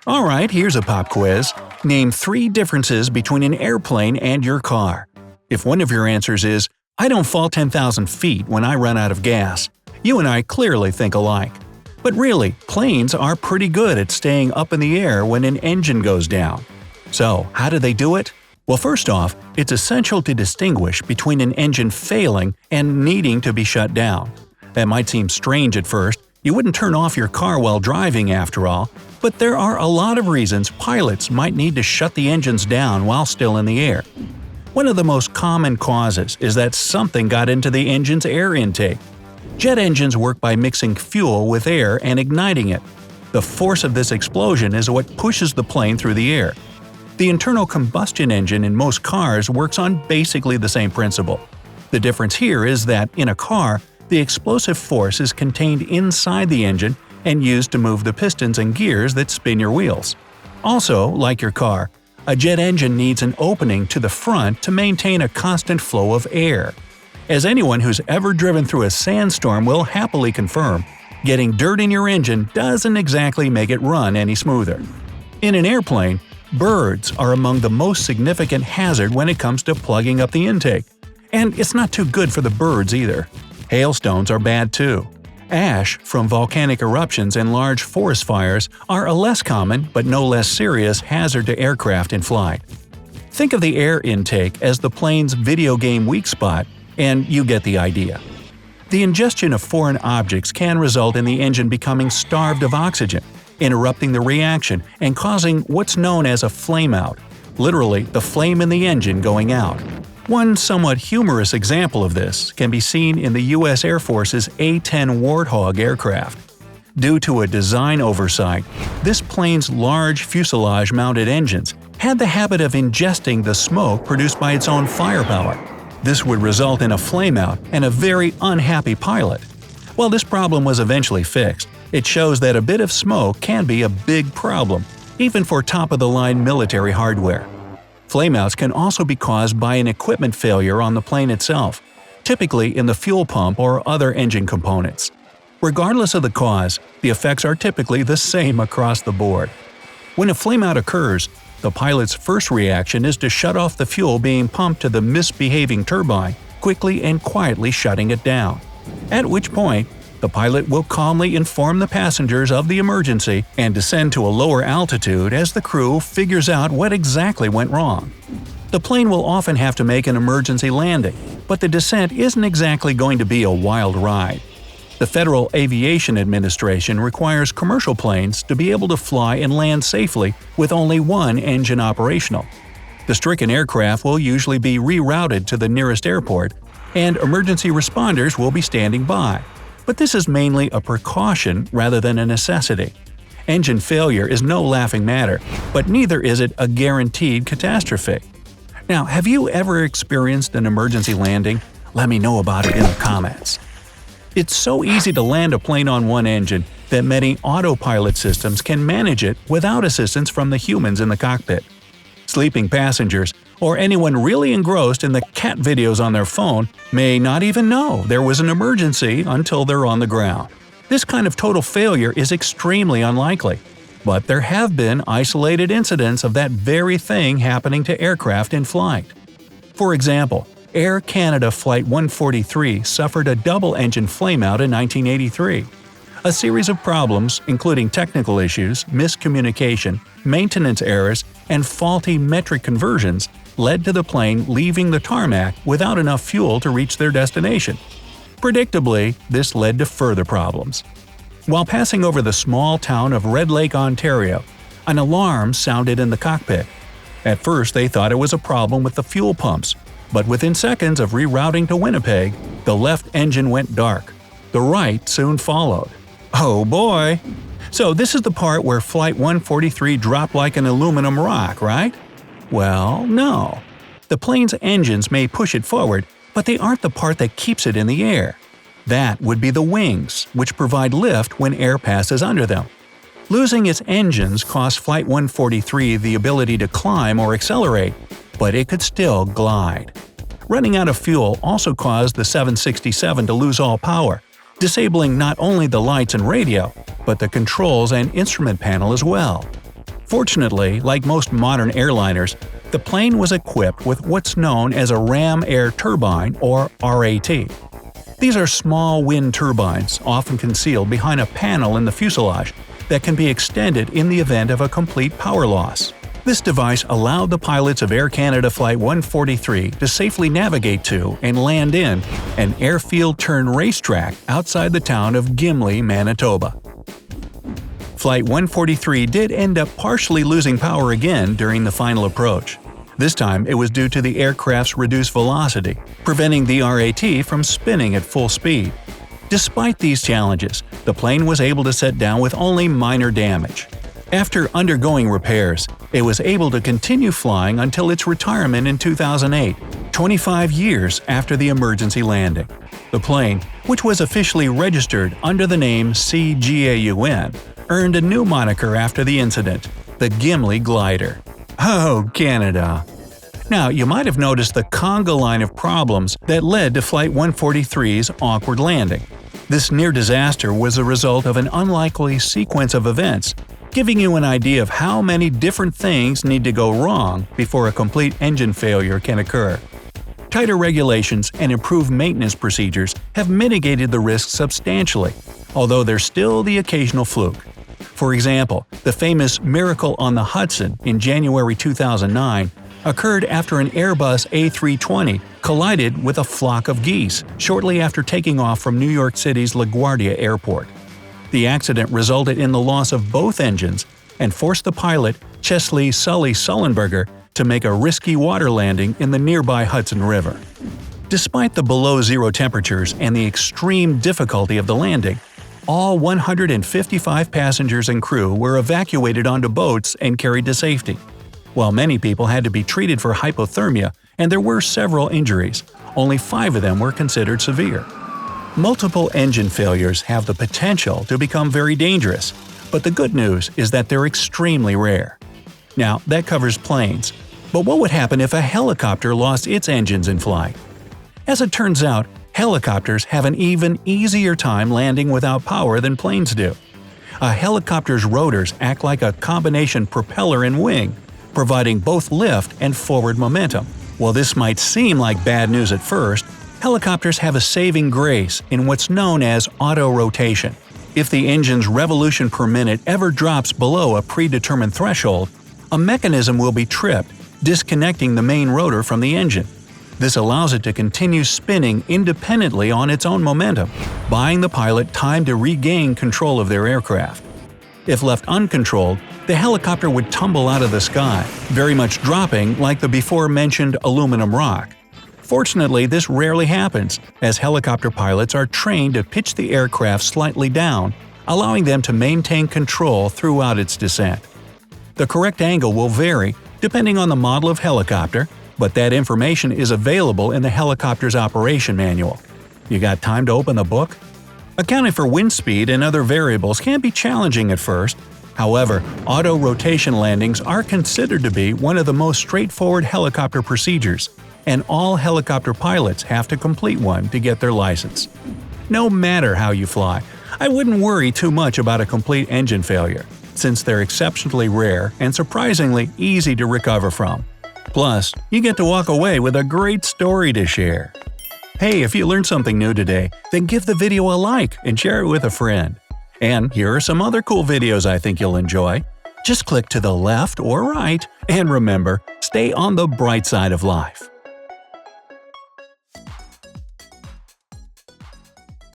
Alright, here's a pop quiz. Name 3 differences between an airplane and your car. If one of your answers is, "I don't fall 10,000 feet when I run out of gas," you and I clearly think alike. But really, planes are pretty good at staying up in the air when an engine goes down. So, how do they do it? Well, first off, it's essential to distinguish between an engine failing and needing to be shut down. That might seem strange at first. You wouldn't turn off your car while driving after all, but there are a lot of reasons pilots might need to shut the engines down while still in the air. One of the most common causes is that something got into the engine's air intake. Jet engines work by mixing fuel with air and igniting it. The force of this explosion is what pushes the plane through the air. The internal combustion engine in most cars works on basically the same principle. The difference here is that, in a car, the explosive force is contained inside the engine and used to move the pistons and gears that spin your wheels. Also, like your car, a jet engine needs an opening to the front to maintain a constant flow of air. As anyone who's ever driven through a sandstorm will happily confirm, getting dirt in your engine doesn't exactly make it run any smoother. In an airplane, birds are among the most significant hazard when it comes to plugging up the intake. And it's not too good for the birds either. Hailstones are bad too. Ash from volcanic eruptions and large forest fires are a less common but no less serious hazard to aircraft in flight. Think of the air intake as the plane's video game weak spot, and you get the idea. The ingestion of foreign objects can result in the engine becoming starved of oxygen, interrupting the reaction and causing what's known as a flameout, literally the flame in the engine going out. One somewhat humorous example of this can be seen in the U.S. Air Force's A-10 Warthog aircraft. Due to a design oversight, this plane's large fuselage-mounted engines had the habit of ingesting the smoke produced by its own firepower. This would result in a flameout and a very unhappy pilot. While this problem was eventually fixed, it shows that a bit of smoke can be a big problem, even for top-of-the-line military hardware. Flameouts can also be caused by an equipment failure on the plane itself, typically in the fuel pump or other engine components. Regardless of the cause, the effects are typically the same across the board. When a flameout occurs, the pilot's first reaction is to shut off the fuel being pumped to the misbehaving turbine, quickly and quietly shutting it down. At which point, the pilot will calmly inform the passengers of the emergency and descend to a lower altitude as the crew figures out what exactly went wrong. The plane will often have to make an emergency landing, but the descent isn't exactly going to be a wild ride. The Federal Aviation Administration requires commercial planes to be able to fly and land safely with only one engine operational. The stricken aircraft will usually be rerouted to the nearest airport, and emergency responders will be standing by. But this is mainly a precaution rather than a necessity. Engine failure is no laughing matter, but neither is it a guaranteed catastrophe. Now, have you ever experienced an emergency landing? Let me know about it in the comments. It's so easy to land a plane on one engine that many autopilot systems can manage it without assistance from the humans in the cockpit. Sleeping passengers, or anyone really engrossed in the cat videos on their phone, may not even know there was an emergency until they're on the ground. This kind of total failure is extremely unlikely, but there have been isolated incidents of that very thing happening to aircraft in flight. For example, Air Canada Flight 143 suffered a double-engine flameout in 1983. A series of problems, including technical issues, miscommunication, maintenance errors, and faulty metric conversions, led to the plane leaving the tarmac without enough fuel to reach their destination. Predictably, this led to further problems. While passing over the small town of Red Lake, Ontario, an alarm sounded in the cockpit. At first, they thought it was a problem with the fuel pumps, but within seconds of rerouting to Winnipeg, the left engine went dark. The right soon followed. Oh boy! So this is the part where Flight 143 dropped like an aluminum rock, right? Well, no. The plane's engines may push it forward, but they aren't the part that keeps it in the air. That would be the wings, which provide lift when air passes under them. Losing its engines cost Flight 143 the ability to climb or accelerate, but it could still glide. Running out of fuel also caused the 767 to lose all power, disabling not only the lights and radio, but the controls and instrument panel as well. Fortunately, like most modern airliners, the plane was equipped with what's known as a ram air turbine, or RAT. These are small wind turbines, often concealed behind a panel in the fuselage, that can be extended in the event of a complete power loss. This device allowed the pilots of Air Canada Flight 143 to safely navigate to and land in an airfield turn racetrack outside the town of Gimli, Manitoba. Flight 143 did end up partially losing power again during the final approach. This time it was due to the aircraft's reduced velocity, preventing the RAT from spinning at full speed. Despite these challenges, the plane was able to set down with only minor damage. After undergoing repairs, it was able to continue flying until its retirement in 2008, 25 years after the emergency landing. The plane, which was officially registered under the name CGAUN, earned a new moniker after the incident, the Gimli Glider. Oh, Canada! Now, you might have noticed the conga line of problems that led to Flight 143's awkward landing. This near disaster was a result of an unlikely sequence of events, giving you an idea of how many different things need to go wrong before a complete engine failure can occur. Tighter regulations and improved maintenance procedures have mitigated the risk substantially, although there's still the occasional fluke. For example, the famous Miracle on the Hudson in January 2009 occurred after an Airbus A320 collided with a flock of geese shortly after taking off from New York City's LaGuardia Airport. The accident resulted in the loss of both engines and forced the pilot, Chesley Sully Sullenberger, to make a risky water landing in the nearby Hudson River. Despite the below-zero temperatures and the extreme difficulty of the landing, all 155 passengers and crew were evacuated onto boats and carried to safety. While many people had to be treated for hypothermia and there were several injuries, only 5 of them were considered severe. Multiple engine failures have the potential to become very dangerous, but the good news is that they're extremely rare. Now, that covers planes, but what would happen if a helicopter lost its engines in flight? As it turns out, helicopters have an even easier time landing without power than planes do. A helicopter's rotors act like a combination propeller and wing, providing both lift and forward momentum. While this might seem like bad news at first, helicopters have a saving grace in what's known as auto-rotation. If the engine's revolution per minute ever drops below a predetermined threshold, a mechanism will be tripped, disconnecting the main rotor from the engine. This allows it to continue spinning independently on its own momentum, buying the pilot time to regain control of their aircraft. If left uncontrolled, the helicopter would tumble out of the sky, very much dropping like the before-mentioned aluminum rock. Fortunately, this rarely happens, as helicopter pilots are trained to pitch the aircraft slightly down, allowing them to maintain control throughout its descent. The correct angle will vary depending on the model of helicopter, but that information is available in the helicopter's operation manual. You got time to open the book? Accounting for wind speed and other variables can be challenging at first. However, auto-rotation landings are considered to be one of the most straightforward helicopter procedures, and all helicopter pilots have to complete one to get their license. No matter how you fly, I wouldn't worry too much about a complete engine failure, since they're exceptionally rare and surprisingly easy to recover from. Plus, you get to walk away with a great story to share. Hey, if you learned something new today, then give the video a like and share it with a friend. And here are some other cool videos I think you'll enjoy. Just click to the left or right, and remember, stay on the bright side of life.